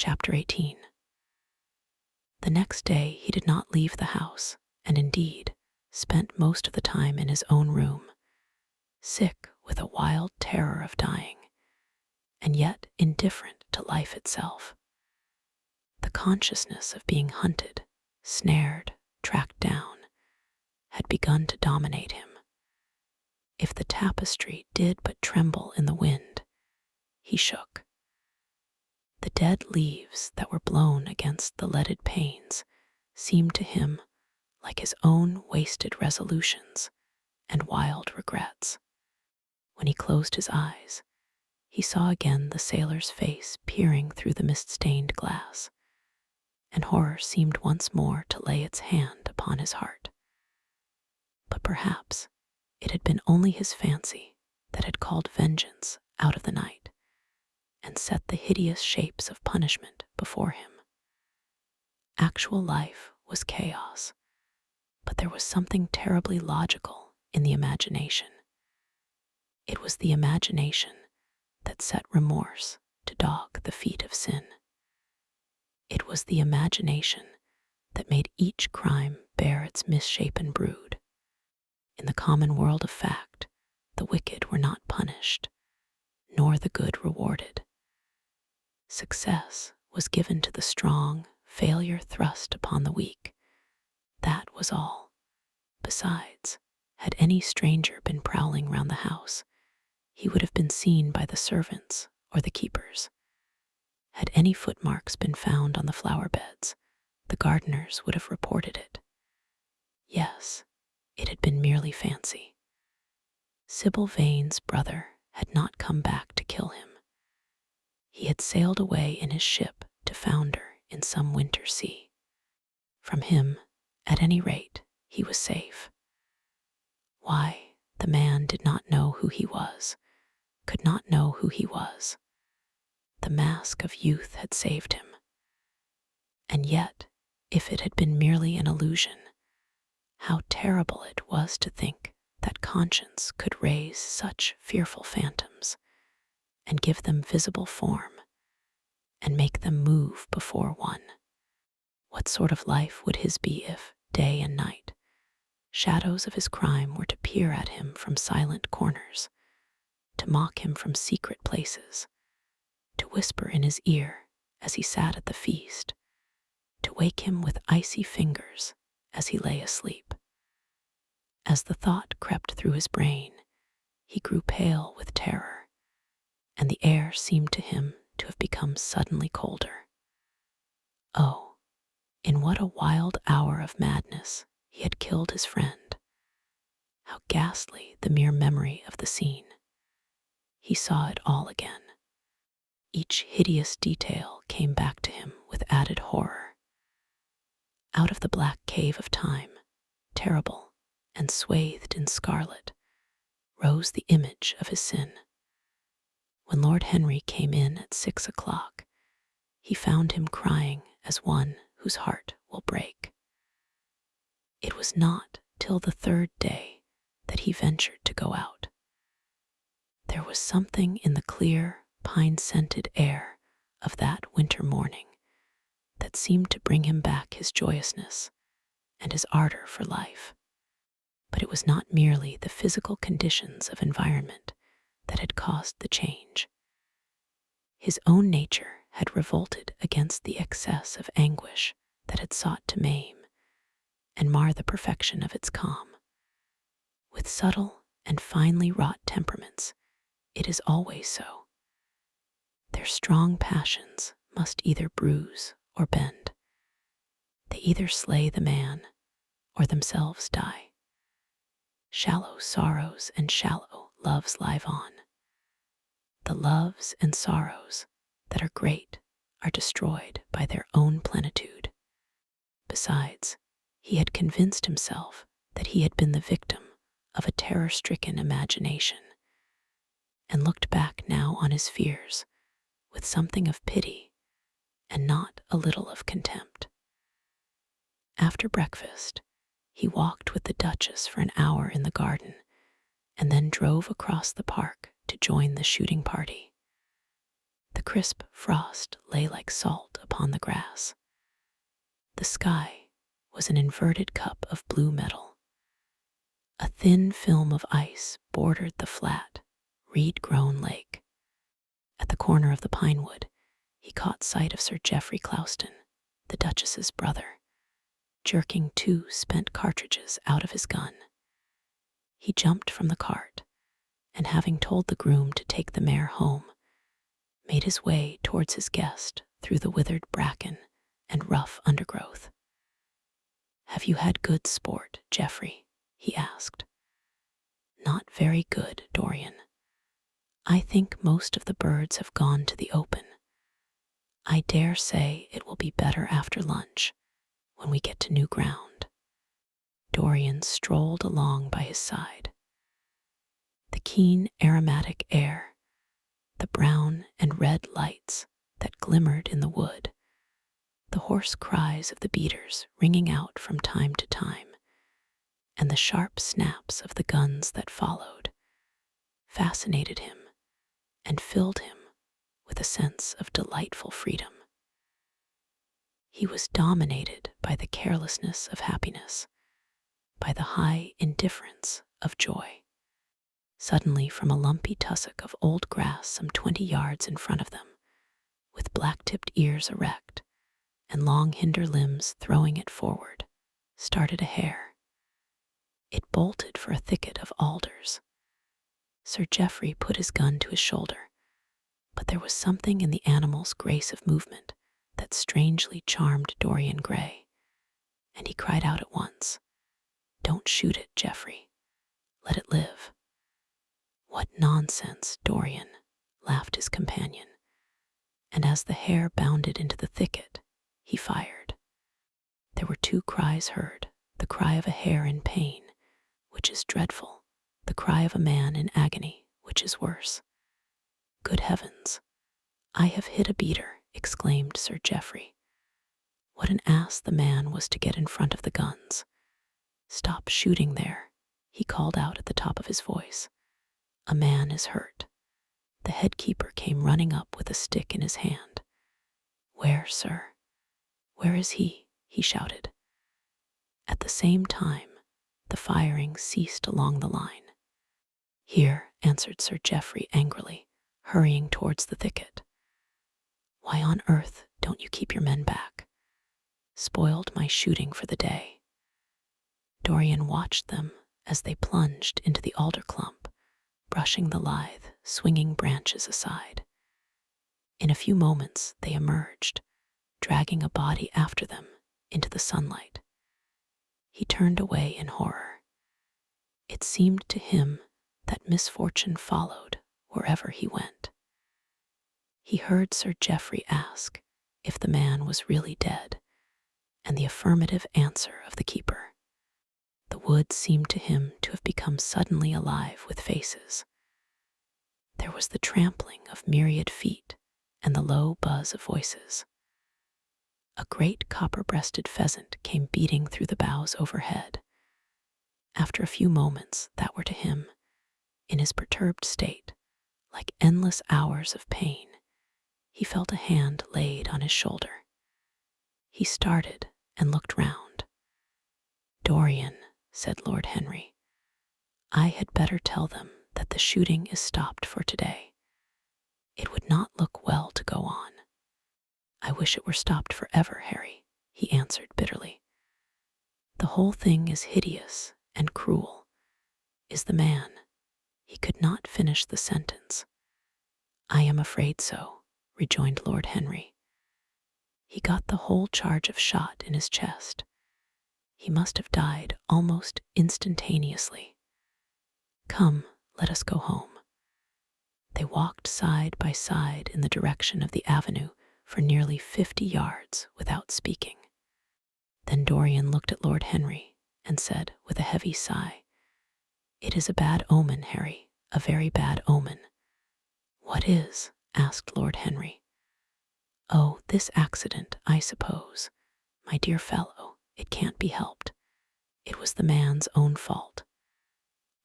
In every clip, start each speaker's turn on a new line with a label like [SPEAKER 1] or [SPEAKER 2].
[SPEAKER 1] Chapter 18. The next day he did not leave the house, and indeed spent most of the time in his own room, sick with a wild terror of dying, and yet indifferent to life itself. The consciousness of being hunted, snared, tracked down, had begun to dominate him. If the tapestry did but tremble in the wind, he shook. The dead leaves that were blown against the leaded panes seemed to him like his own wasted resolutions and wild regrets. When he closed his eyes, he saw again the sailor's face peering through the mist-stained glass, and horror seemed once more to lay its hand upon his heart. But perhaps it had been only his fancy that had called vengeance out of the night and set the hideous shapes of punishment before him. Actual life was chaos, but there was something terribly logical in the imagination. It was the imagination that set remorse to dog the feet of sin. It was the imagination that made each crime bear its misshapen brood. In the common world of fact, the wicked were not punished, nor the good rewarded. Success was given to the strong, failure thrust upon the weak. That was all. Besides, had any stranger been prowling round the house, he would have been seen by the servants or the keepers. Had any footmarks been found on the flower beds, the gardeners would have reported it. Yes, it had been merely fancy. Sybil Vane's brother had not come back to kill him. He had sailed away in his ship to founder in some winter sea. From him, at any rate, he was safe. Why, the man did not know who he was, could not know who he was. The mask of youth had saved him. And yet, if it had been merely an illusion, how terrible it was to think that conscience could raise such fearful phantoms and give them visible form and make them move before one. What sort of life would his be if, day and night, shadows of his crime were to peer at him from silent corners, to mock him from secret places, to whisper in his ear as he sat at the feast, to wake him with icy fingers as he lay asleep? As the thought crept through his brain, he grew pale with terror, and the air seemed to him to have become suddenly colder. Oh, in what a wild hour of madness he had killed his friend! How ghastly the mere memory of the scene! He saw it all again. Each hideous detail came back to him with added horror. Out of the black cave of time, terrible and swathed in scarlet, rose the image of his sin. When Lord Henry came in at 6 o'clock, he found him crying as one whose heart will break. It was not till the third day that he ventured to go out. There was something in the clear, pine-scented air of that winter morning that seemed to bring him back his joyousness and his ardor for life. But it was not merely the physical conditions of environment that had caused the change. His own nature had revolted against the excess of anguish that had sought to maim and mar the perfection of its calm. With subtle and finely wrought temperaments, it is always so. Their strong passions must either bruise or bend. They either slay the man or themselves die. Shallow sorrows and shallow loves live on. The loves and sorrows that are great are destroyed by their own plenitude. Besides, he had convinced himself that he had been the victim of a terror-stricken imagination, and looked back now on his fears with something of pity and not a little of contempt. After breakfast, he walked with the Duchess for an hour in the garden, and then drove across the park to join the shooting party. The crisp frost lay like salt upon the grass. The sky was an inverted cup of blue metal. A thin film of ice bordered the flat, reed-grown lake. At the corner of the pine wood, he caught sight of Sir Geoffrey Clouston, the Duchess's brother, jerking 2 spent cartridges out of his gun. He jumped from the cart, and having told the groom to take the mare home, made his way towards his guest through the withered bracken and rough undergrowth. "Have you had good sport, Geoffrey?" he asked. "Not very good, Dorian. I think most of the birds have gone to the open. I dare say it will be better after lunch, when we get to new ground." Dorian strolled along by his side. The keen aromatic air, the brown and red lights that glimmered in the wood, the hoarse cries of the beaters ringing out from time to time, and the sharp snaps of the guns that followed, fascinated him and filled him with a sense of delightful freedom. He was dominated by the carelessness of happiness, by the high indifference of joy. Suddenly, from a lumpy tussock of old grass some 20 yards in front of them, with black-tipped ears erect and long hinder limbs throwing it forward, started a hare. It bolted for a thicket of alders. Sir Geoffrey put his gun to his shoulder, but there was something in the animal's grace of movement that strangely charmed Dorian Gray, and he cried out at once, "Don't shoot it, Geoffrey. Let it live." "What nonsense, Dorian," laughed his companion, and as the hare bounded into the thicket, he fired. There were 2 cries heard, the cry of a hare in pain, which is dreadful, the cry of a man in agony, which is worse. "Good heavens, I have hit a beater," exclaimed Sir Geoffrey. What an ass the man was to get in front of the guns. "Stop shooting there," he called out at the top of his voice. "A man is hurt." The head keeper came running up with a stick in his hand. "Where, sir? Where is he?" he shouted. At the same time, the firing ceased along the line. "Here," answered Sir Geoffrey angrily, hurrying towards the thicket. "Why on earth don't you keep your men back? Spoiled my shooting for the day." Dorian watched them as they plunged into the alder clump, brushing the lithe, swinging branches aside. In a few moments they emerged, dragging a body after them into the sunlight. He turned away in horror. It seemed to him that misfortune followed wherever he went. He heard Sir Geoffrey ask if the man was really dead, and the affirmative answer of the keeper. The wood seemed to him to have become suddenly alive with faces. There was the trampling of myriad feet and the low buzz of voices. A great copper-breasted pheasant came beating through the boughs overhead. After a few moments that were to him, in his perturbed state, like endless hours of pain, he felt a hand laid on his shoulder. He started and looked round. "Dorian," said Lord Henry, "I had better tell them that the shooting is stopped for today. It would not look well to go on." "I wish it were stopped forever, Harry," he answered bitterly. "The whole thing is hideous and cruel. Is the man—" He could not finish the sentence. "I am afraid so," rejoined Lord Henry. "He got the whole charge of shot in his chest. He must have died almost instantaneously. Come, let us go home." They walked side by side in the direction of the avenue for nearly 50 yards without speaking. Then Dorian looked at Lord Henry and said with a heavy sigh, "It is a bad omen, Harry, a very bad omen." "What is?" asked Lord Henry. "Oh, this accident, I suppose. My dear fellow, it can't be helped. It was the man's own fault.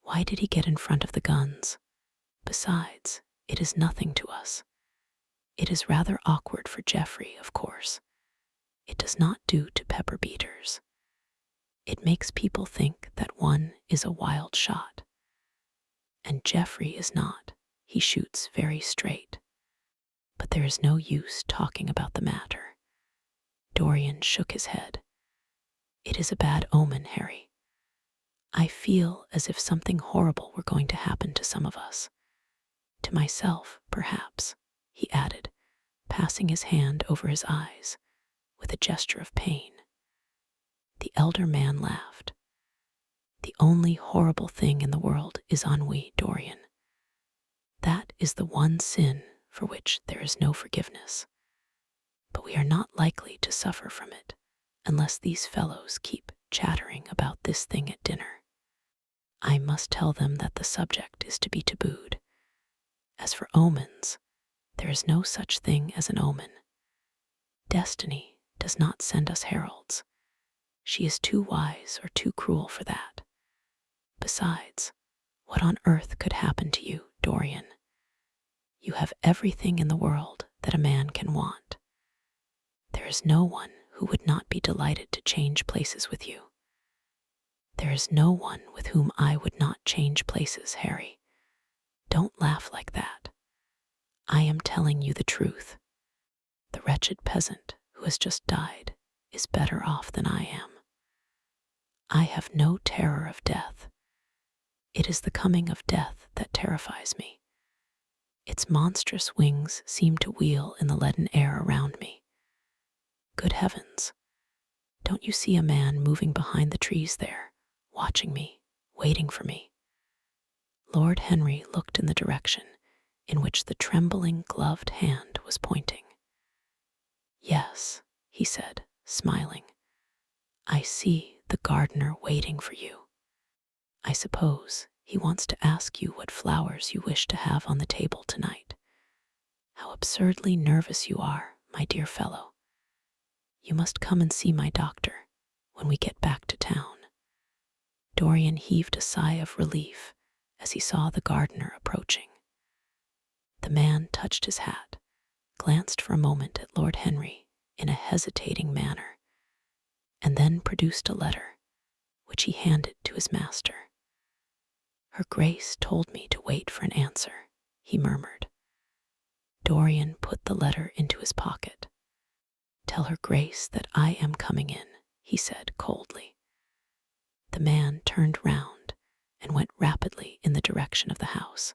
[SPEAKER 1] Why did he get in front of the guns? Besides, it is nothing to us. It is rather awkward for Geoffrey, of course. It does not do to pepper beaters. It makes people think that one is a wild shot. And Geoffrey is not. He shoots very straight. But there is no use talking about the matter. Dorian shook his head. It is a bad omen, Harry. I feel as if something horrible were going to happen to some of us. To myself, perhaps, he added, passing his hand over his eyes with a gesture of pain. The elder man laughed. The only horrible thing in the world is ennui, Dorian. That is the one sin for which there is no forgiveness. But we are not likely to suffer from it unless these fellows keep chattering about this thing at dinner. I must tell them that the subject is to be tabooed. As for omens, there is no such thing as an omen. Destiny does not send us heralds. She is too wise or too cruel for that. Besides, what on earth could happen to you, Dorian? You have everything in the world that a man can want. There is no one who would not be delighted to change places with you. There is no one with whom I would not change places, Harry. Don't laugh like that. I am telling you the truth. The wretched peasant who has just died is better off than I am. I have no terror of death. It is the coming of death that terrifies me. Its monstrous wings seem to wheel in the leaden air around me. Good heavens! Don't you see a man moving behind the trees there, watching me, waiting for me? Lord Henry looked in the direction in which the trembling, gloved hand was pointing. Yes, he said, smiling. I see the gardener waiting for you. I suppose he wants to ask you what flowers you wish to have on the table tonight. How absurdly nervous you are, my dear fellow. You must come and see my doctor when we get back to town. Dorian heaved a sigh of relief as he saw the gardener approaching. The man touched his hat, glanced for a moment at Lord Henry in a hesitating manner, and then produced a letter, which he handed to his master. Her Grace told me to wait for an answer, he murmured. Dorian put the letter into his pocket. Tell her Grace that I am coming in, he said coldly. The man turned round and went rapidly in the direction of the house.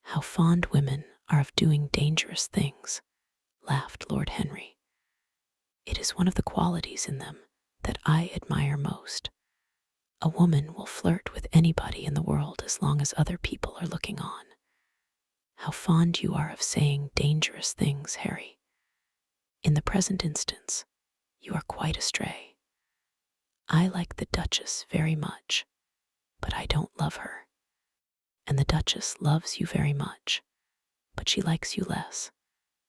[SPEAKER 1] How fond women are of doing dangerous things, laughed Lord Henry. It is one of the qualities in them that I admire most. A woman will flirt with anybody in the world as long as other people are looking on. How fond you are of saying dangerous things, Harry. In the present instance, you are quite astray. I like the Duchess very much, but I don't love her. And the Duchess loves you very much, but she likes you less,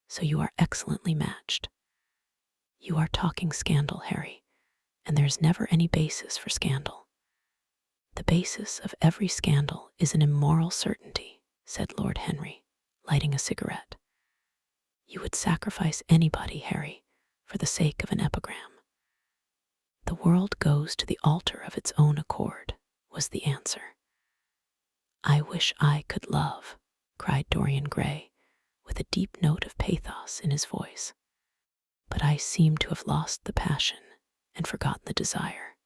[SPEAKER 1] so you are excellently matched. You are talking scandal, Harry, and there's never any basis for scandal. The basis of every scandal is an immoral certainty, said Lord Henry, lighting a cigarette. You would sacrifice anybody, Harry, for the sake of an epigram. The world goes to the altar of its own accord, was the answer. I wish I could love, cried Dorian Gray, with a deep note of pathos in his voice. But I seem to have lost the passion and forgotten the desire.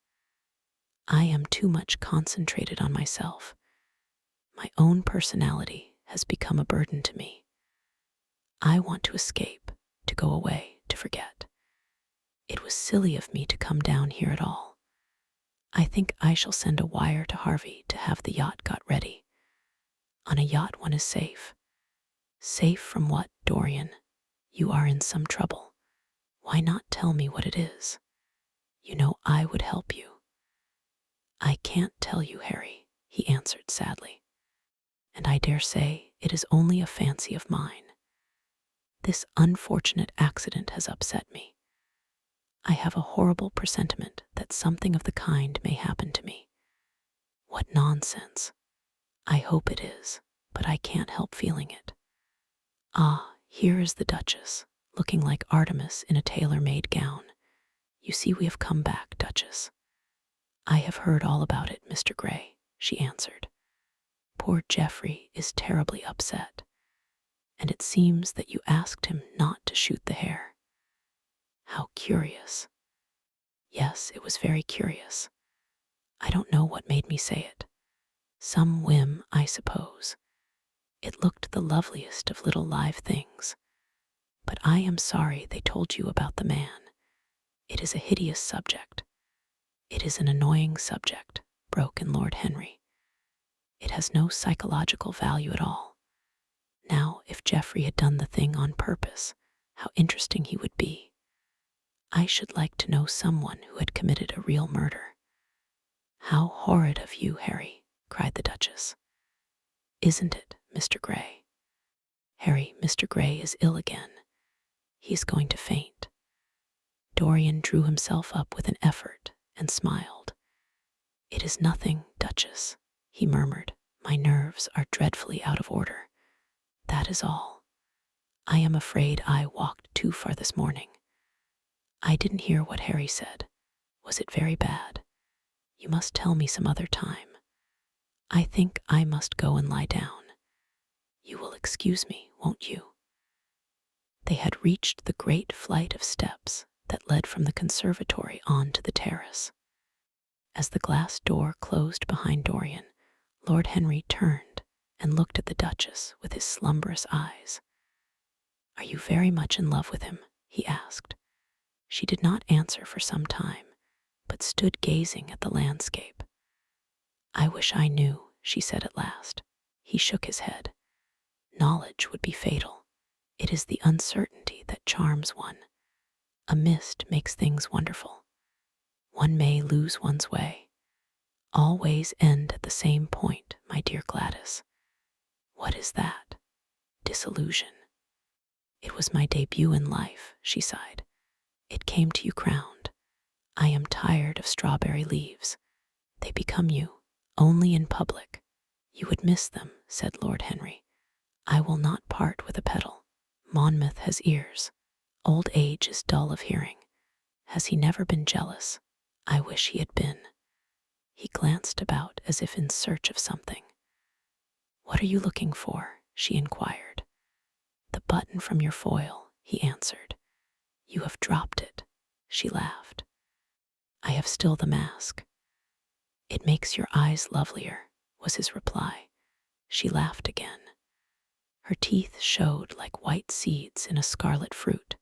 [SPEAKER 1] I am too much concentrated on myself. My own personality has become a burden to me. I want to escape, to go away, to forget. It was silly of me to come down here at all. I think I shall send a wire to Harvey to have the yacht got ready. On a yacht one is safe. Safe from what, Dorian? You are in some trouble. Why not tell me what it is? You know I would help you. I can't tell you, Harry, he answered sadly. And I dare say it is only a fancy of mine. This unfortunate accident has upset me. I have a horrible presentiment that something of the kind may happen to me. What nonsense. I hope it is, but I can't help feeling it. Ah, Here is the Duchess, looking like Artemis in a tailor-made gown. You see, we have come back, Duchess. I have heard all about it, Mr. Gray, she answered. Poor Geoffrey is terribly upset, and it seems that you asked him not to shoot the hare. How curious. Yes, it was very curious. I don't know what made me say it. Some whim, I suppose. It looked the loveliest of little live things. But I am sorry they told you about the man. It is a hideous subject. It is an annoying subject, broke in Lord Henry. It has no psychological value at all. Now, if Geoffrey had done the thing on purpose, how interesting he would be. I should like to know someone who had committed a real murder. How horrid of you, Harry, cried the Duchess. Isn't it, Mr. Gray? Harry, Mr. Gray is ill again. He is going to faint. Dorian drew himself up with an effort and smiled. It is nothing, Duchess, he murmured. My nerves are dreadfully out of order. That is all. I am afraid I walked too far this morning. I didn't hear what Harry said. Was it very bad? You must tell me some other time. I think I must go and lie down. You will excuse me, won't you? They had reached the great flight of steps that led from the conservatory on to the terrace. As the glass door closed behind Dorian, Lord Henry turned and looked at the Duchess with his slumberous eyes. Are you very much in love with him? He asked. She did not answer for some time, but stood gazing at the landscape. I wish I knew, she said at last. He shook his head. Knowledge would be fatal. It is the uncertainty that charms one. A mist makes things wonderful. One may lose one's way. All ways end at the same point, my dear Gladys. What is that? Disillusion. It was my debut in life, she sighed. It came to you crowned. I am tired of strawberry leaves. They become you, only in public. You would miss them, said Lord Henry. I will not part with a petal. Monmouth has ears. Old age is dull of hearing. Has he never been jealous? I wish he had been. He glanced about as if in search of something. What are you looking for? She inquired. The button from your foil, he answered. You have dropped it, she laughed. I have still the mask. It makes your eyes lovelier, was his reply. She laughed again. Her teeth showed like white seeds in a scarlet fruit.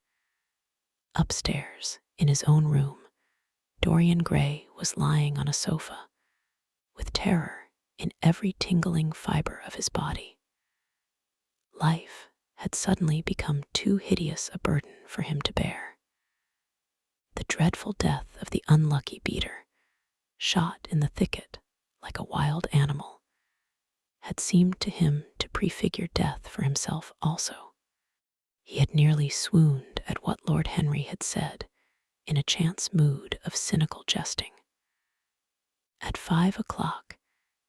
[SPEAKER 1] Upstairs, in his own room, Dorian Gray was lying on a sofa, with terror in every tingling fiber of his body. Life had suddenly become too hideous a burden for him to bear. The dreadful death of the unlucky beater, shot in the thicket like a wild animal, had seemed to him to prefigure death for himself also. He had nearly swooned at what Lord Henry had said in a chance mood of cynical jesting. At 5 o'clock,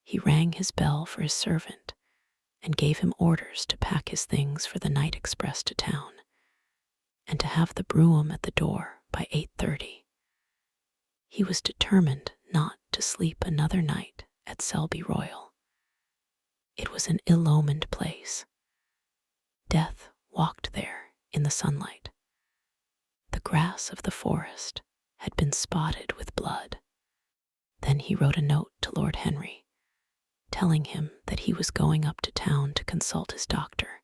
[SPEAKER 1] he rang his bell for his servant and gave him orders to pack his things for the night express to town, and to have the brougham at the door by 8:30. He was determined not to sleep another night at Selby Royal. It was an ill-omened place. Death walked there in the sunlight. The grass of the forest had been spotted with blood. Then he wrote a note to Lord Henry, telling him that he was going up to town to consult his doctor,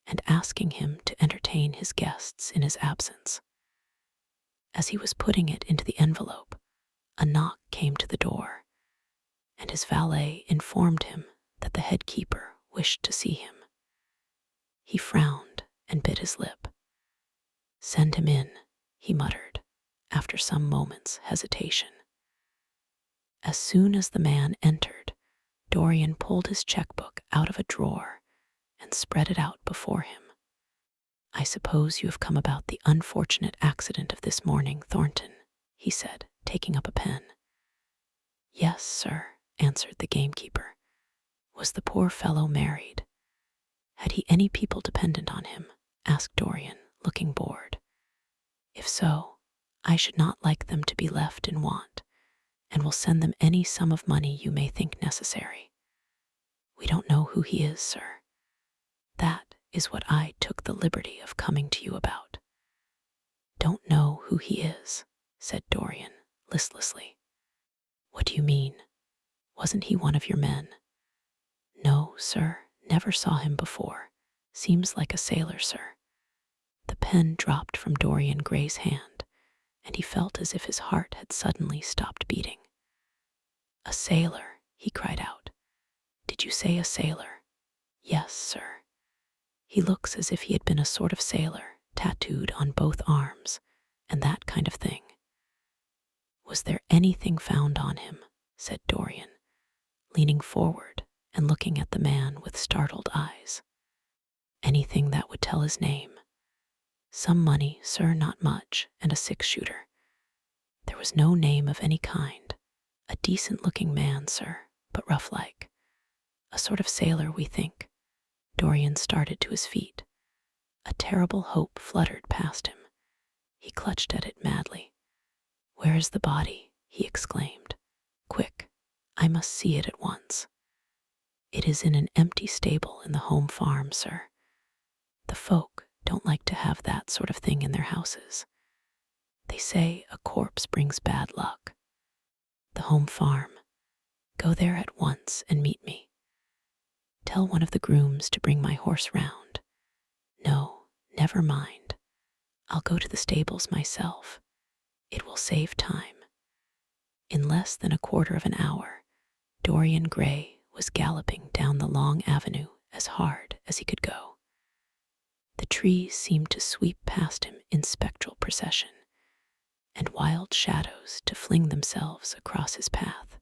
[SPEAKER 1] and asking him to entertain his guests in his absence. As he was putting it into the envelope, a knock came to the door, and his valet informed him that the head keeper wished to see him. He frowned and bit his lip. Send him in, he muttered, after some moments' hesitation. As soon as the man entered, Dorian pulled his checkbook out of a drawer and spread it out before him. I suppose you have come about the unfortunate accident of this morning, Thornton, he said, taking up a pen. Yes, sir, answered the gamekeeper. Was the poor fellow married? Had he any people dependent on him? Asked Dorian, looking bored. If so, I should not like them to be left in want, and will send them any sum of money you may think necessary. We don't know who he is, sir. That is what I took the liberty of coming to you about. Don't know who he is, said Dorian listlessly. What do you mean? Wasn't he one of your men? No, sir, never saw him before. Seems like a sailor, sir. The pen dropped from Dorian Gray's hand, and he felt as if his heart had suddenly stopped beating. A sailor, he cried out. Did you say a sailor? Yes, sir. He looks as if he had been a sort of sailor, tattooed on both arms, and that kind of thing. Was there anything found on him? Said Dorian, leaning forward and looking at the man with startled eyes. Anything that would tell his name? Some money, sir, not much, and a 6-shooter. There was no name of any kind. A decent-looking man, sir, but rough-like. A sort of sailor, we think. Dorian started to his feet. A terrible hope fluttered past him. He clutched at it madly. Where is the body? He exclaimed. Quick, I must see it at once. It is in an empty stable in the home farm, sir. The folk don't like to have that sort of thing in their houses. They say a corpse brings bad luck. The home farm. Go there at once and meet me. Tell one of the grooms to bring my horse round. No, never mind. I'll go to the stables myself. It will save time. In less than a quarter of an hour, Dorian Gray was galloping down the long avenue as hard as he could go. The trees seemed to sweep past him in spectral procession, and wild shadows to fling themselves across his path.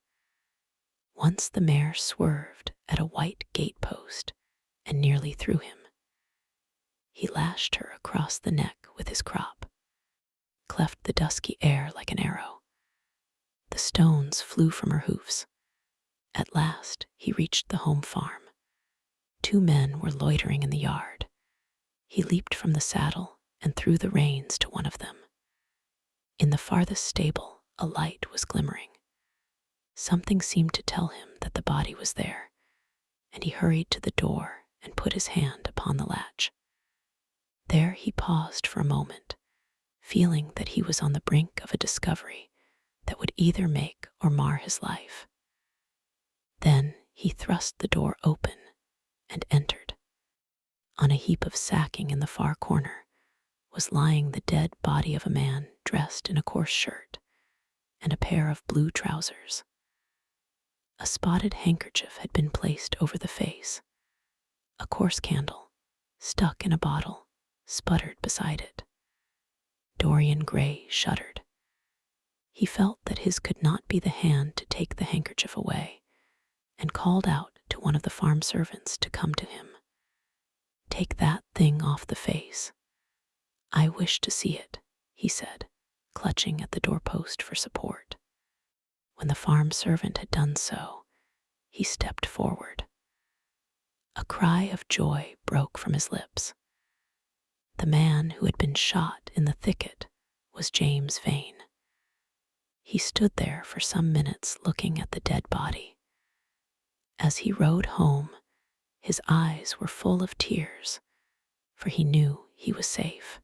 [SPEAKER 1] Once the mare swerved at a white gatepost and nearly threw him. He lashed her across the neck with his crop, cleft the dusky air like an arrow. The stones flew from her hoofs. At last he reached the home farm. 2 men were loitering in the yard. He leaped from the saddle and threw the reins to one of them. In the farthest stable, a light was glimmering. Something seemed to tell him that the body was there, and he hurried to the door and put his hand upon the latch. There he paused for a moment, feeling that he was on the brink of a discovery that would either make or mar his life. Then he thrust the door open and entered. On a heap of sacking in the far corner was lying the dead body of a man dressed in a coarse shirt and a pair of blue trousers. A spotted handkerchief had been placed over the face. A coarse candle, stuck in a bottle, sputtered beside it. Dorian Gray shuddered. He felt that his could not be the hand to take the handkerchief away, and called out to one of the farm servants to come to him. Take that thing off the face. I wish to see it, he said, clutching at the doorpost for support. When the farm servant had done so, he stepped forward. A cry of joy broke from his lips. The man who had been shot in the thicket was James Vane. He stood there for some minutes looking at the dead body. As he rode home, his eyes were full of tears, for he knew he was safe.